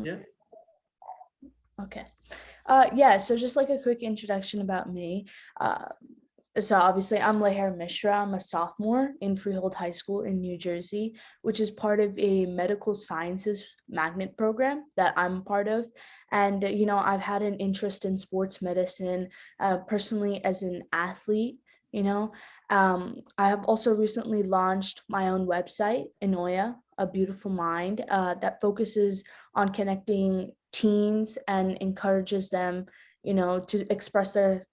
Yeah. Okay. Yeah, so just like a quick introduction about me. So obviously I'm Leher Mishra. I'm a sophomore in Freehold High School in New Jersey, which is part of a medical sciences magnet program that I'm part of. And, I've had an interest in sports medicine personally as an athlete. You know, I have also recently launched my own website, Enoya, A Beautiful Mind, that focuses on connecting teens and encourages them, to express their,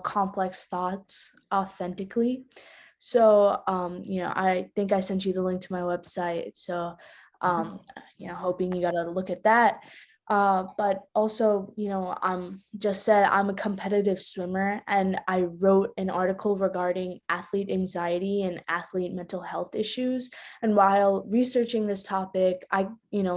complex thoughts authentically. So, I think I sent you the link to my website. So, hoping you got to look at that. But also, I'm a competitive swimmer, and I wrote an article regarding athlete anxiety and athlete mental health issues. And while researching this topic, I,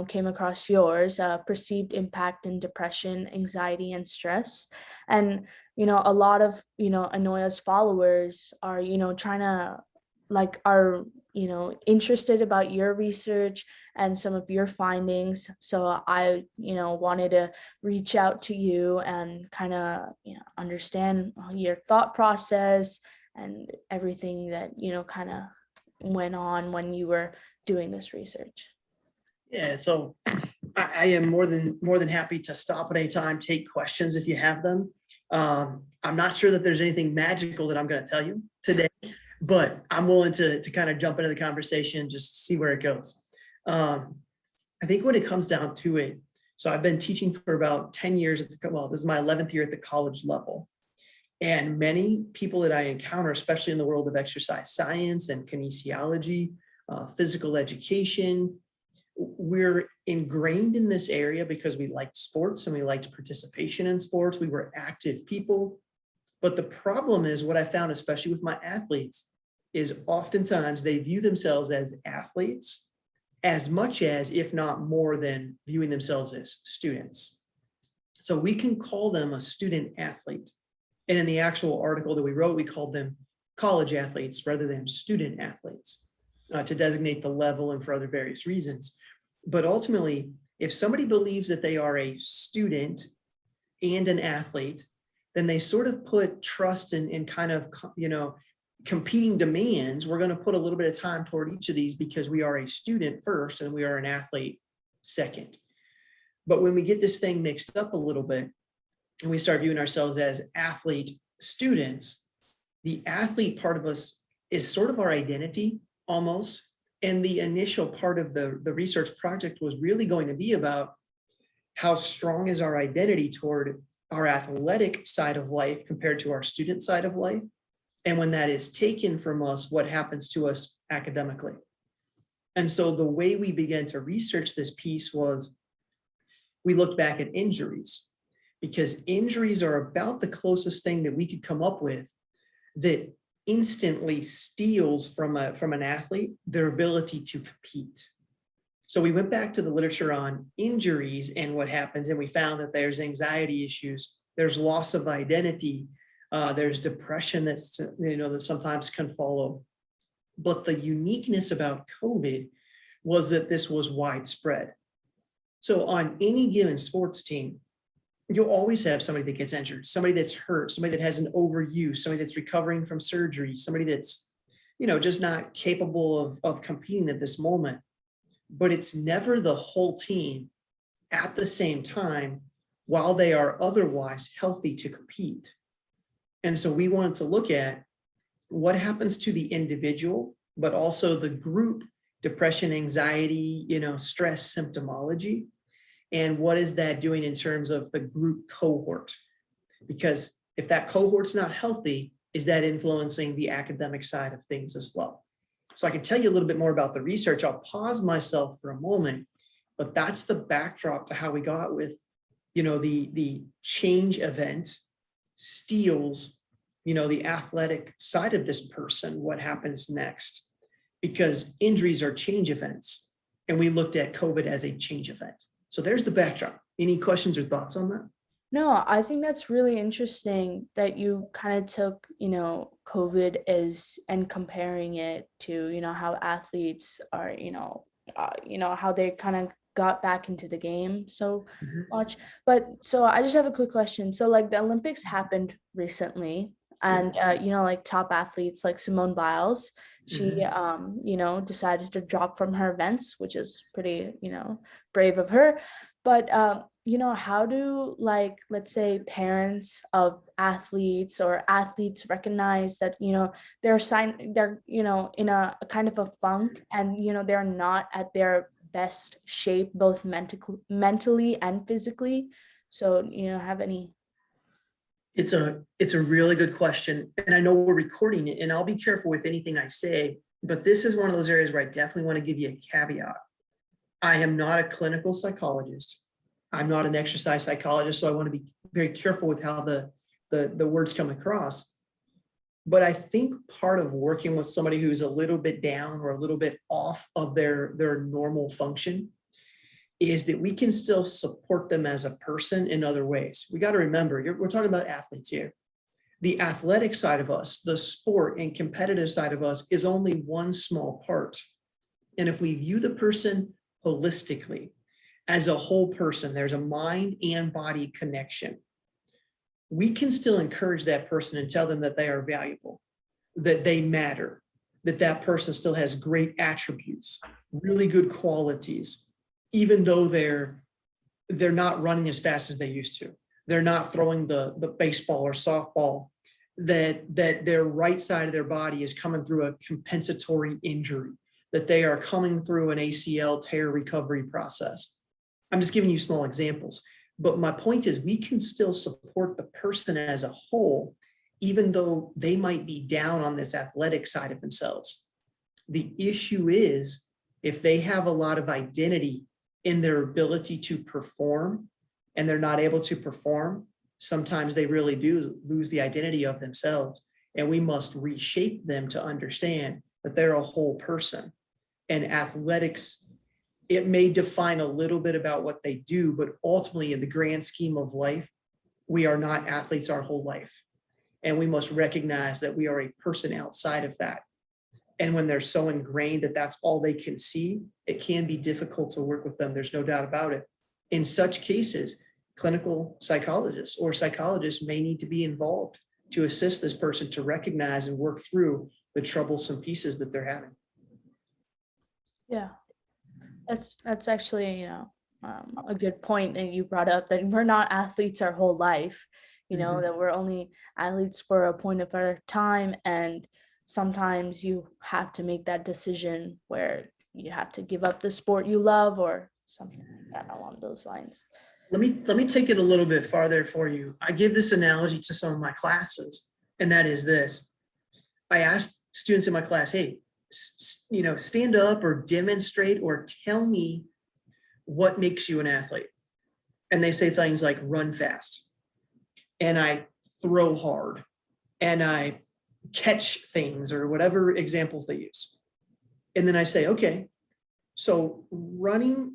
came across yours, perceived impact in depression, anxiety, and stress. And, a lot of, Anoya's followers are, trying to are, interested about your research and some of your findings. So I, wanted to reach out to you and kind of, understand your thought process and everything that, kind of went on when you were doing this research. Yeah. So I am more than happy to stop at any time, take questions if you have them. I'm not sure that there's anything magical that I'm going to tell you today, but I'm willing to kind of jump into the conversation, just see where it goes. I think when it comes down to it, so I've been teaching for about 10 years this is my 11th year at the college level. And many people that I encounter, especially in the world of exercise science and kinesiology, physical education, we're ingrained in this area because we liked sports and we liked participation in sports. We were active people. But the problem is, what I found, especially with my athletes, is oftentimes they view themselves as athletes as much as, if not more than, viewing themselves as students. So we can call them a student athlete. And in the actual article that we wrote, we called them college athletes rather than student athletes to designate the level and for other various reasons. But ultimately, if somebody believes that they are a student and an athlete, then they sort of put trust in kind of, competing demands. We're going to put a little bit of time toward each of these because we are a student first and we are an athlete second. But when we get this thing mixed up a little bit and we start viewing ourselves as athlete students, the athlete part of us is sort of our identity almost. And the initial part of the research project was really going to be about how strong is our identity toward our athletic side of life compared to our student side of life. And when that is taken from us, what happens to us academically? And so the way we began to research this piece was we looked back at injuries, because injuries are about the closest thing that we could come up with that instantly steals from an athlete their ability to compete. So we went back to the literature on injuries and what happens, and we found that there's anxiety issues, there's loss of identity, there's depression that sometimes can follow. But the uniqueness about COVID was that this was widespread. So on any given sports team, you'll always have somebody that gets injured, somebody that's hurt, somebody that has an overuse, somebody that's recovering from surgery, somebody that's, just not capable of competing at this moment. But it's never the whole team at the same time while they are otherwise healthy to compete. And so we wanted to look at what happens to the individual, but also the group depression, anxiety, stress symptomology. And what is that doing in terms of the group cohort? Because if that cohort's not healthy, is that influencing the academic side of things as well? So I can tell you a little bit more about the research. I'll pause myself for a moment, but that's the backdrop to how we got with, the change event steals, the athletic side of this person, what happens next, because injuries are change events. And we looked at COVID as a change event. So there's the backdrop. Any questions or thoughts on that? No, I think that's really interesting that you kind of took, COVID and comparing it to, how athletes are, how they kind of got back into the game so Mhm. much. But so I just have a quick question. So like the Olympics happened recently, and like top athletes like Simone Biles, she Mhm. decided to drop from her events, which is pretty brave of her. But how do, like, let's say parents of athletes or athletes recognize that they're in a kind of a funk, and they're not at their best shape, both mentally and physically? So have any? It's a really good question. And I know we're recording it, and I'll be careful with anything I say, but this is one of those areas where I definitely want to give you a caveat. I am not a clinical psychologist. I'm not an exercise psychologist, so I want to be very careful with how the words come across. But I think part of working with somebody who's a little bit down or a little bit off of their normal function is that we can still support them as a person in other ways. We got to remember, we're talking about athletes here. The athletic side of us, the sport and competitive side of us is only one small part. And if we view the person holistically as a whole person, there's a mind and body connection. We can still encourage that person and tell them that they are valuable, that they matter, that that person still has great attributes, really good qualities, even though they're not running as fast as they used to. They're not throwing the baseball or softball, that their right side of their body is coming through a compensatory injury, that they are coming through an ACL tear recovery process. I'm just giving you small examples. But my point is, we can still support the person as a whole, even though they might be down on this athletic side of themselves. The issue is, if they have a lot of identity in their ability to perform and they're not able to perform, sometimes they really do lose the identity of themselves. And we must reshape them to understand that they're a whole person. And athletics, it may define a little bit about what they do, but ultimately, in the grand scheme of life, we are not athletes our whole life. And we must recognize that we are a person outside of that. And when they're so ingrained that that's all they can see, it can be difficult to work with them. There's no doubt about it. In such cases, clinical psychologists or psychologists may need to be involved to assist this person to recognize and work through the troublesome pieces that they're having. Yeah, that's actually a good point that you brought up, that we're not athletes our whole life, that we're only athletes for a point of our time, and sometimes you have to make that decision where you have to give up the sport you love or something like that along those lines. Let me take it a little bit farther for you. I give this analogy to some of my classes, and that is this. I ask students in my class, hey, stand up or demonstrate or tell me what makes you an athlete. And they say things like run fast, and I throw hard, and I catch things, or whatever examples they use. And then I say, okay, so running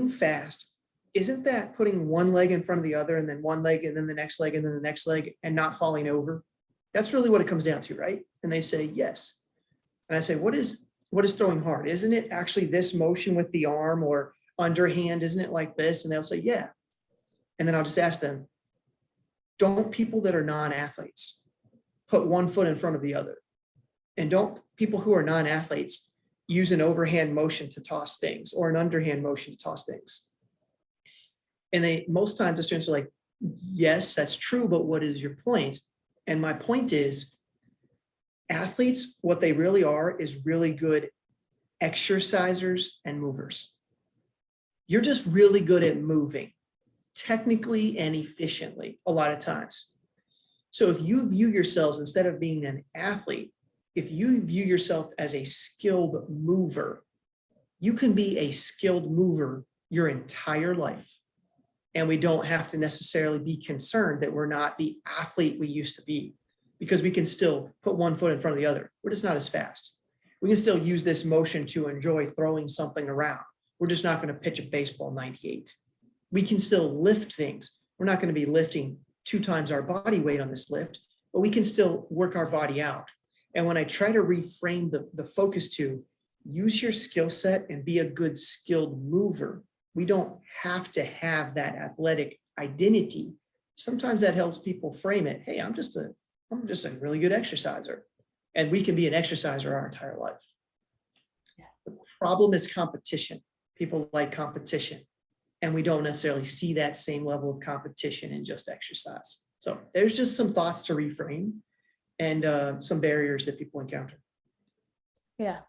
fast, isn't that putting one leg in front of the other, and then one leg and then the next leg and then the next leg, and not falling over? That's really what it comes down to, right? And they say yes. And I say, what is throwing hard? Isn't it actually this motion with the arm, or underhand? Isn't it like this? And they'll say, yeah. And then I'll just ask them, don't people that are non-athletes put one foot in front of the other? And don't people who are non-athletes use an overhand motion to toss things, or an underhand motion to toss things? And most times the students are like, yes, that's true, but what is your point? And my point is, athletes, what they really are is really good exercisers and movers. You're just really good at moving, technically and efficiently, a lot of times. So if you view yourselves, instead of being an athlete, if you view yourself as a skilled mover, you can be a skilled mover your entire life. And we don't have to necessarily be concerned that we're not the athlete we used to be, because we can still put one foot in front of the other. We're just not as fast. We can still use this motion to enjoy throwing something around. We're just not going to pitch a baseball 98. We can still lift things. We're not going to be lifting 2 times our body weight on this lift, but we can still work our body out. And when I try to reframe the focus to use your skill set and be a good skilled mover, We don't have to have that athletic identity. Sometimes that helps people frame it. Hey, I'm just a really good exerciser. And we can be an exerciser our entire life. The problem is competition. People like competition. And we don't necessarily see that same level of competition in just exercise. So there's just some thoughts to reframe and some barriers that people encounter. Yeah.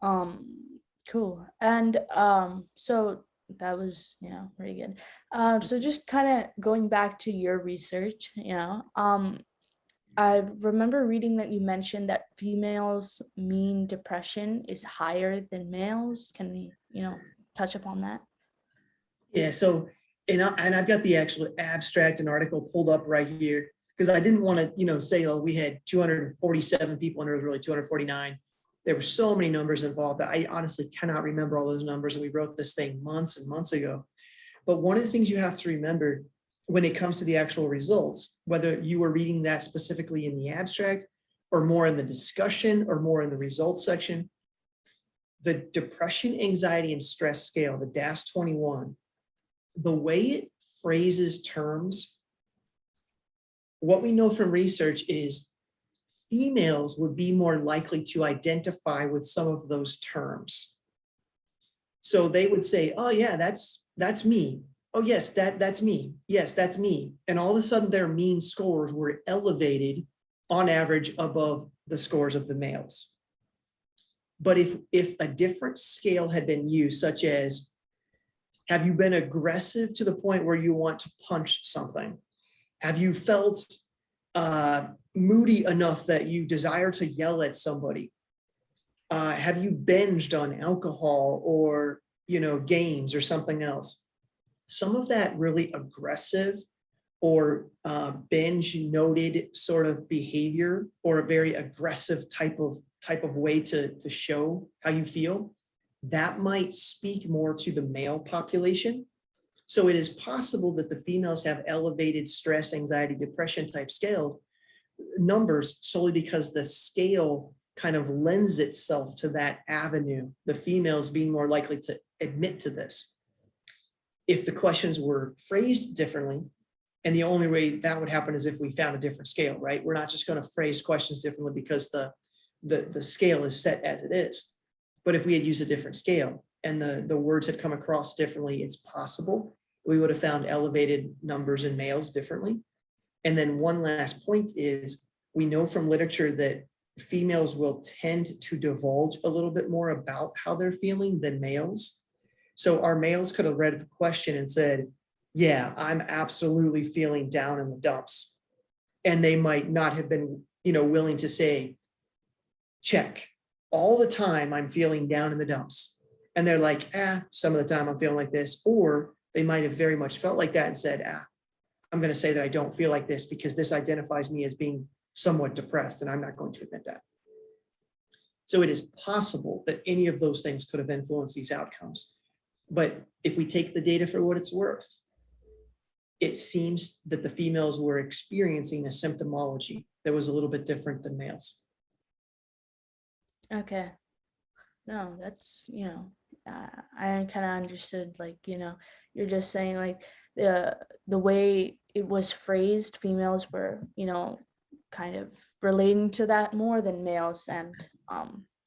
Cool. And so that was, pretty good. So just kind of going back to your research, I remember reading that you mentioned that females' mean depression is higher than males. Can we, touch upon that? Yeah, so, and I've got the actual abstract and article pulled up right here, because I didn't want to, say, oh, we had 247 people and there was really 249. There were so many numbers involved that I honestly cannot remember all those numbers, and we wrote this thing months and months ago. But one of the things you have to remember when it comes to the actual results, whether you were reading that specifically in the abstract or more in the discussion or more in the results section, the depression, anxiety, and stress scale, the DAS-21, the way it phrases terms, what we know from research is females would be more likely to identify with some of those terms. So they would say, oh yeah, that's me. Oh yes, that's me. Yes, that's me. And all of a sudden their mean scores were elevated on average above the scores of the males. But if a different scale had been used, such as, have you been aggressive to the point where you want to punch something? Have you felt moody enough that you desire to yell at somebody? Have you binged on alcohol or games or something else? Some of that really aggressive or binge noted sort of behavior, or a very aggressive type of way to show how you feel, that might speak more to the male population. So it is possible that the females have elevated stress, anxiety, depression type scale numbers solely because the scale kind of lends itself to that avenue, the females being more likely to admit to this. If the questions were phrased differently, and the only way that would happen is if we found a different scale, right? We're not just going to phrase questions differently because the scale is set as it is. But if we had used a different scale and the words had come across differently, it's possible we would have found elevated numbers in males differently. And then one last point is, we know from literature that females will tend to divulge a little bit more about how they're feeling than males. So our males could have read the question and said, yeah, I'm absolutely feeling down in the dumps. And they might not have been, willing to say, check, all the time I'm feeling down in the dumps. And they're like, some of the time I'm feeling like this. Or they might have very much felt like that and said, I'm going to say that I don't feel like this because this identifies me as being somewhat depressed, and I'm not going to admit that. So it is possible that any of those things could have influenced these outcomes. But if we take the data for what it's worth, it seems that the females were experiencing a symptomology that was a little bit different than males. Okay. No, that's, I kind of understood, you're just saying like the way it was phrased, females were, kind of relating to that more than males, and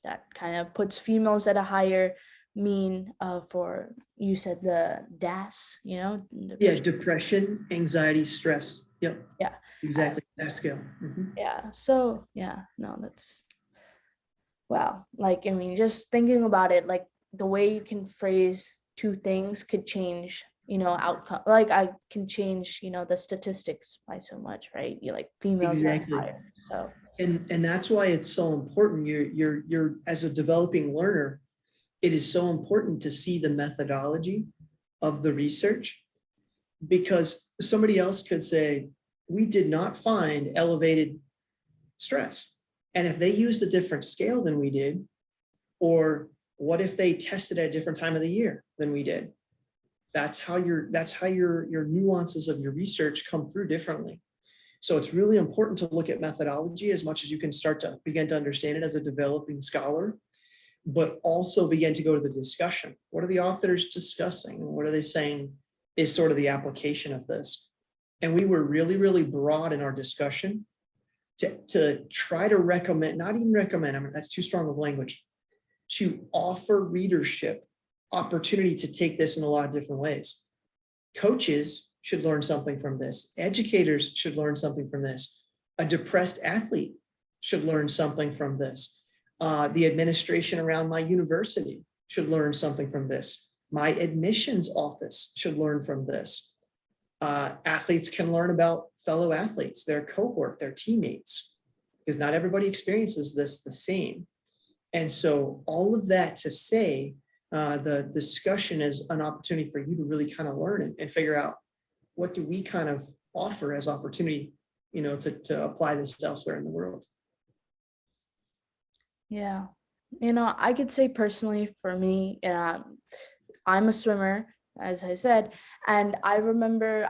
that kind of puts females at a higher mean for, you said, the DAS, Depression, anxiety, stress. Yep. Yeah, exactly. That scale. Mm-hmm. Yeah. So no, that's wow. Just thinking about it, like the way you can phrase two things could change, outcome. Like I can change, the statistics by so much, right? You like females exactly. Higher, so. And that's why it's so important. You're as a developing learner, it is so important to see the methodology of the research, because somebody else could say, we did not find elevated stress. And if they used a different scale than we did, or what if they tested at a different time of the year than we did? That's how your nuances of your research come through differently. So it's really important to look at methodology as much as you can start to begin to understand it as a developing scholar. but also begin to go to the discussion. What are the authors discussing? What are they saying is sort of the application of this? And we were really, really broad in our discussion to try to recommend, not even recommend, I mean, that's too strong of language, to offer readership opportunity to take this in a lot of different ways. Coaches should learn something from this. Educators should learn something from this. A depressed athlete should learn something from this. The administration around my university should learn something from this. My admissions office should learn from this. Athletes can learn about fellow athletes, their cohort, their teammates, because not everybody experiences this the same. And so all of that to say, the discussion is an opportunity for you to really kind of learn and figure out what do we kind of offer as opportunity, to apply this elsewhere in the world. Yeah. I could say personally for me, I'm a swimmer, as I said, and I remember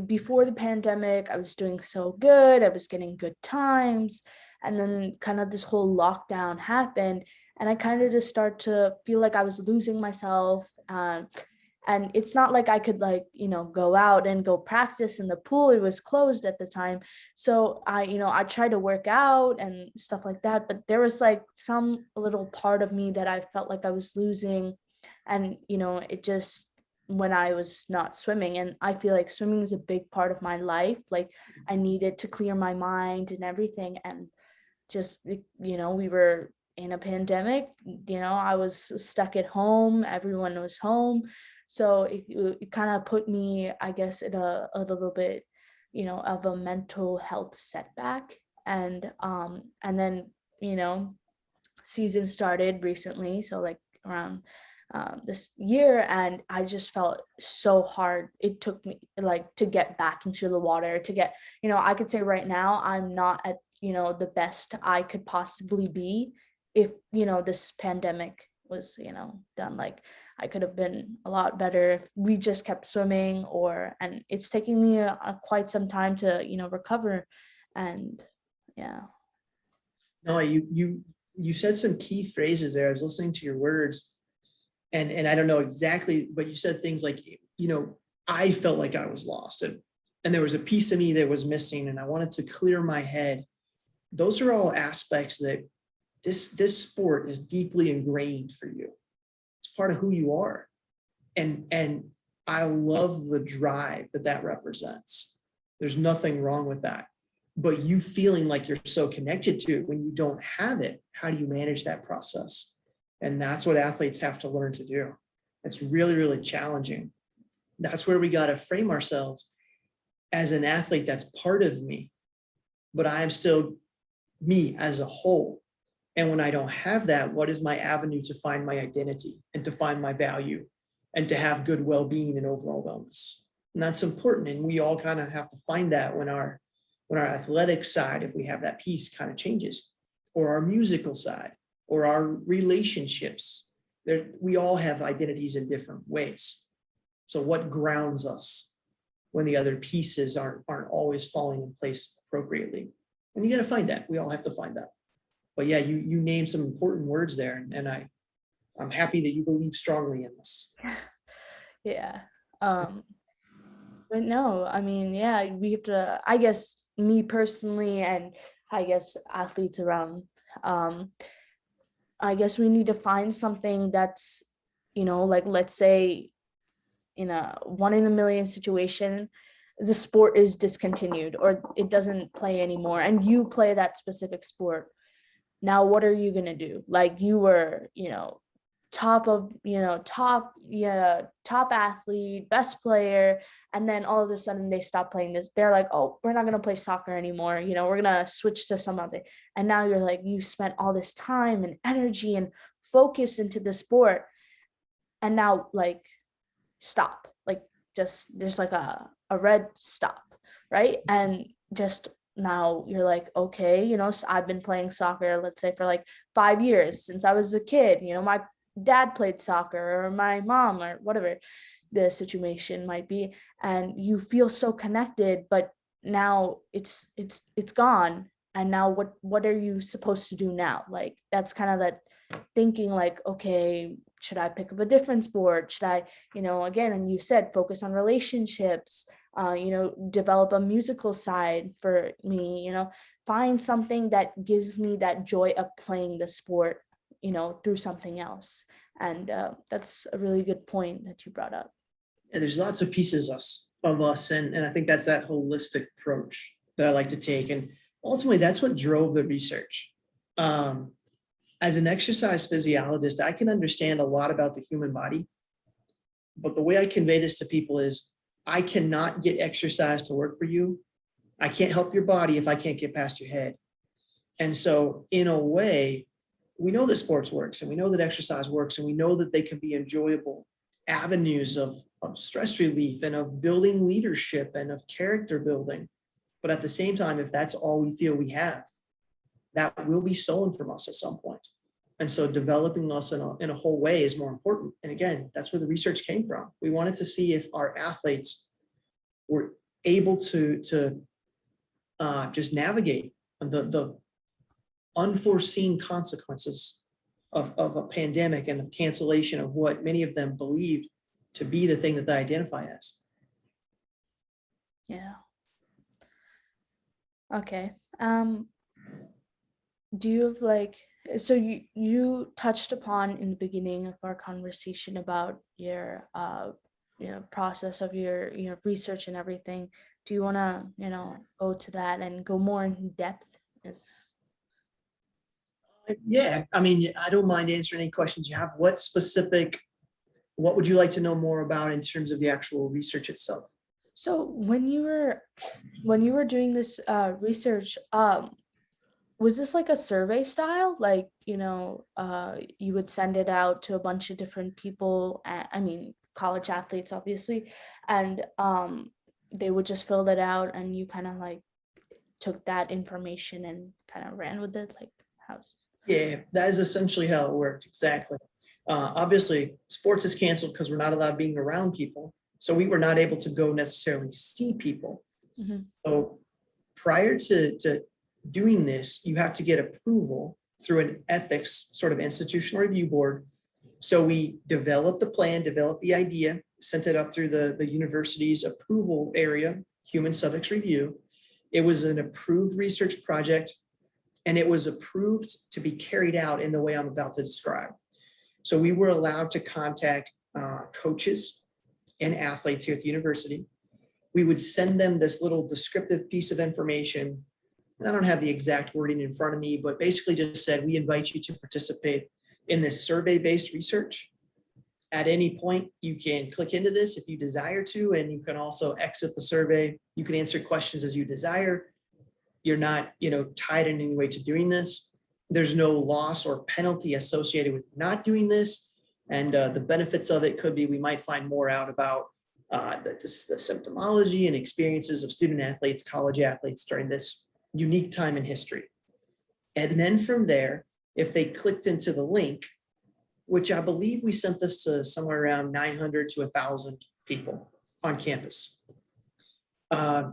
before the pandemic, I was doing so good. I was getting good times. And then kind of this whole lockdown happened. And I kind of just start to feel like I was losing myself. And it's not like I could go out and go practice in the pool. It was closed at the time. So I tried to work out and stuff like that. But there was like some little part of me that I felt like I was losing. And, it just, when I was not swimming, and I feel like swimming is a big part of my life. Like I needed to clear my mind and everything. And just, we were in a pandemic, I was stuck at home, everyone was home. So it kind of put me, I guess, in a little bit, of a mental health setback. And then, season started recently. So like around this year, and I just felt so hard. It took me to get back into the water, to get, I could say right now, I'm not at, the best I could possibly be if, this pandemic was, done. Like I could have been a lot better if we just kept swimming, and it's taking me quite some time to, recover. And yeah. No, you said some key phrases there. I was listening to your words and I don't know exactly, but you said things like, I felt like I was lost and there was a piece of me that was missing and I wanted to clear my head. Those are all aspects that this sport is deeply ingrained for you. It's part of who you are. And I love the drive that represents. There's nothing wrong with that. But you feeling like you're so connected to it when you don't have it, how do you manage that process? And that's what athletes have to learn to do. It's really, really challenging. That's where we got to frame ourselves as an athlete. That's part of me, but I am still me as a whole. And when I don't have that, what is my avenue to find my identity and to find my value and to have good well-being and overall wellness? And that's important. And we all kind of have to find that when our athletic side, if we have that piece, kind of changes, or our musical side, or our relationships. We all have identities in different ways. So what grounds us when the other pieces aren't always falling in place appropriately? And you got to find that. We all have to find that. But yeah, you named some important words there, and I'm happy that you believe strongly in this. Yeah. But no, I mean, yeah, we have to, I guess me personally, and I guess athletes around, I guess we need to find something that's, like let's say in a 1 in a million situation, the sport is discontinued or it doesn't play anymore, and you play that specific sport. Now, what are you gonna do? Like you were, top athlete, best player, and then all of a sudden they stop playing this. They're like, oh, we're not gonna play soccer anymore. We're gonna switch to some other. And now you're like, you spent all this time and energy and focus into the sport, and now like stop. Like just there's like a red stop, right? And just now you're like, okay, so I've been playing soccer, let's say for like 5 years since I was a kid. My dad played soccer or my mom or whatever the situation might be, and you feel so connected, but now it's gone. And now what are you supposed to do now? Like that's kind of that thinking like, okay, should I pick up a different sport? Should I, again, and you said focus on relationships, develop a musical side for me, find something that gives me that joy of playing the sport, through something else. And that's a really good point that you brought up. And there's lots of pieces of us, and I think that's that holistic approach that I like to take. And ultimately, that's what drove the research. As an exercise physiologist, I can understand a lot about the human body, but the way I convey this to people is I cannot get exercise to work for you. I can't help your body if I can't get past your head. And so in a way, we know that sports works and we know that exercise works and we know that they can be enjoyable avenues of stress relief and of building leadership and of character building. But at the same time, if that's all we feel we have, that will be stolen from us at some point. And so developing us in a whole way is more important. And again, that's where the research came from. We wanted to see if our athletes were able to just navigate the unforeseen consequences of a pandemic and the cancellation of what many of them believed to be the thing that they identify as. Yeah. Okay. Do you have so you touched upon in the beginning of our conversation about your process of your research and everything. Do you want to go to that and go more in depth? Yeah, I mean, I don't mind answering any questions you have. What would you like to know more about in terms of the actual research itself? So when you were doing this research, was this like a survey style? Like, you would send it out to a bunch of different people, I mean, college athletes, obviously, and they would just fill it out and you kind of like took that information and kind of ran with it, like how's? Yeah, that is essentially how it worked. Exactly. Obviously, sports is canceled because we're not allowed being around people. So we were not able to go necessarily see people. Mm-hmm. So prior to doing this, you have to get approval through an ethics sort of institutional review board. So we developed the plan, developed the idea, sent it up through the university's approval area, human subjects review. It was an approved research project, and it was approved to be carried out in the way I'm about to describe. So we were allowed to contact coaches and athletes here at the university. We would send them this little descriptive piece of information. I don't have the exact wording in front of me, but basically just said, we invite you to participate in this survey-based research. At any point, you can click into this if you desire to, and you can also exit the survey. You can answer questions as you desire. You're not, tied in any way to doing this. There's no loss or penalty associated with not doing this. And the benefits of it could be, we might find more out about the symptomology and experiences of student athletes, college athletes during this unique time in history. And then from there, if they clicked into the link, which I believe we sent this to somewhere around 900 to 1,000 people on campus. I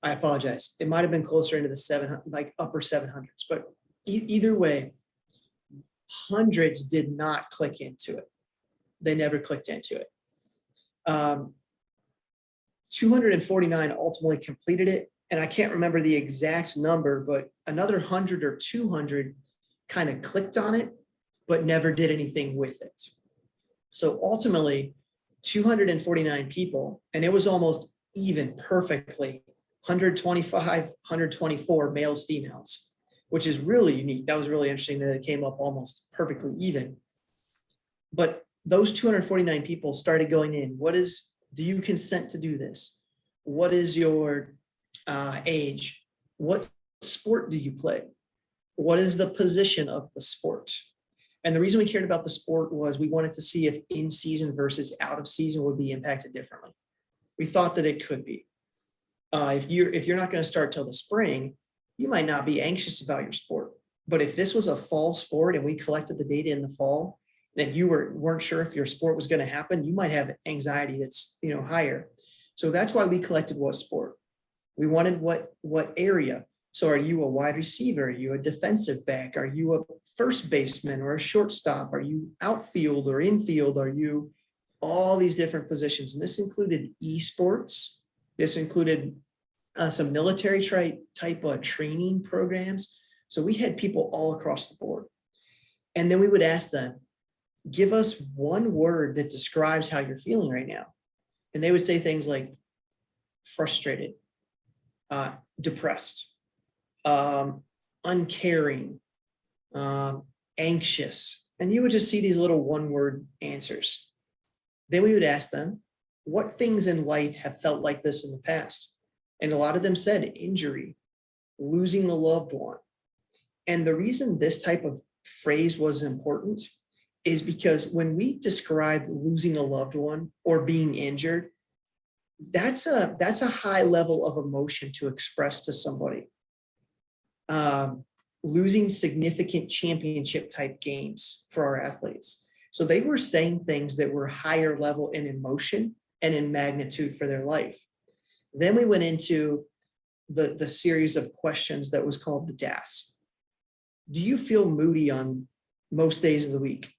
apologize. It might've been closer into the 700, like upper 700s, but either way, hundreds did not click into it. They never clicked into it. 249 ultimately completed it. And I can't remember the exact number, but another 100 or 200 kind of clicked on it, but never did anything with it. So ultimately, 249 people, and it was almost even perfectly 125, 124 males, females, which is really unique. That was really interesting that it came up almost perfectly even. But those 249 people started going in. Do you consent to do this? What is your age? What sport do you play? What is the position of the sport? And the reason we cared about the sport was we wanted to see if in season versus out of season would be impacted differently. We thought that it could be. If you're not going to start till the spring, you might not be anxious about your sport. But if this was a fall sport and we collected the data in the fall, and you weren't sure if your sport was going to happen, you might have anxiety that's higher. So that's why we collected what sport. We wanted what area. So are you a wide receiver? Are you a defensive back? Are you a first baseman or a shortstop? Are you outfield or infield? Are you all these different positions? And this included esports. This included some military type of training programs. So we had people all across the board. And then we would ask them, give us one word that describes how you're feeling right now. And they would say things like frustrated, depressed, uncaring, anxious. And you would just see these little one-word answers. Then we would ask them, what things in life have felt like this in the past? And a lot of them said injury, losing a loved one. And the reason this type of phrase was important is because when we describe losing a loved one or being injured, that's a high level of emotion to express to somebody. Losing significant championship type games for our athletes. So they were saying things that were higher level in emotion and in magnitude for their life. Then we went into the series of questions that was called the DAS. Do you feel moody on most days of the week?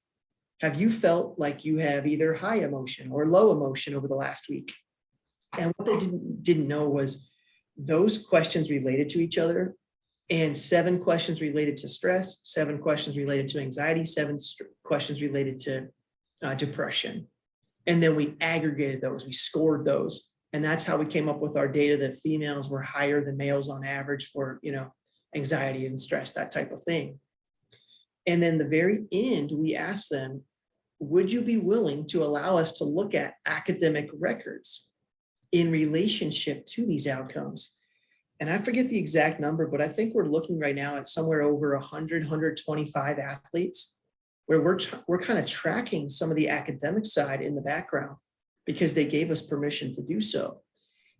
Have you felt like you have either high emotion or low emotion over the last week? And what they didn't know was those questions related to each other, and 7 questions related to stress, 7 questions related to anxiety, 7 questions related to depression. And then we aggregated those, we scored those. And that's how we came up with our data that females were higher than males on average for, anxiety and stress, that type of thing. And then the very end, we asked them, would you be willing to allow us to look at academic records in relationship to these outcomes? And I forget the exact number, but I think we're looking right now at somewhere over 100, 125 athletes where we're kind of tracking some of the academic side in the background because they gave us permission to do so.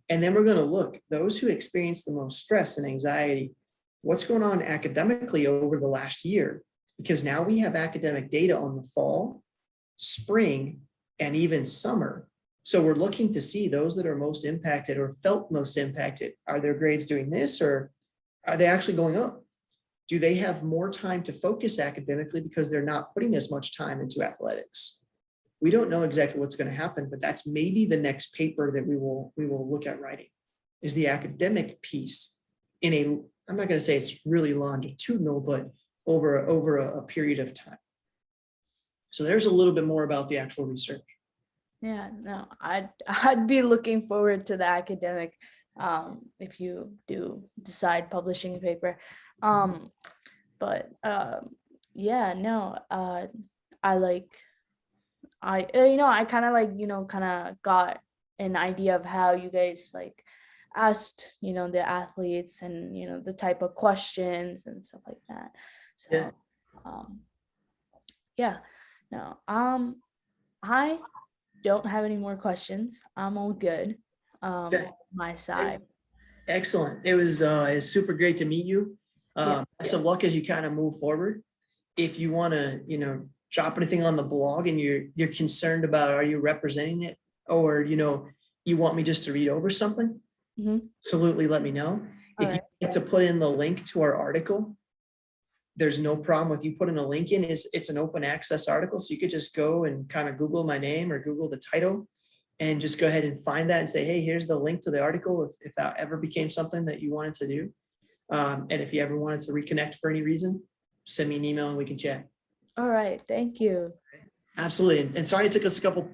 And then we're going to look, those who experience the most stress and anxiety, what's going on academically over the last year? Because now we have academic data on the fall, spring, and even summer. So we're looking to see those that are most impacted or felt most impacted. Are their grades doing this, or are they actually going up? Do they have more time to focus academically because they're not putting as much time into athletics? We don't know exactly what's going to happen, but that's maybe the next paper that we will look at writing, is the academic piece in a, I'm not going to say it's really longitudinal, but over a period of time. So there's a little bit more about the actual research. Yeah, no, I'd be looking forward to the academic if you do decide publishing a paper. Yeah, no, I kind of got an idea of how you guys asked, the athletes and, the type of questions and stuff like that. So, Yeah. Yeah, no, I don't have any more questions. I'm all good. Okay. My side. Excellent. It was super great to meet you. Best of luck as you kind of move forward. If you want to, drop anything on the blog and you're concerned about, are you representing it, or, you want me just to read over something, absolutely let me know. If you need to put in the link to our article, there's no problem with you putting a link in. It's an open access article. So you could just go and kind of Google my name or Google the title and just go ahead and find that and say, hey, here's the link to the article if that ever became something that you wanted to do. And if you ever wanted to reconnect for any reason, send me an email and we can chat. All right. Thank you. Absolutely. And sorry it took us a couple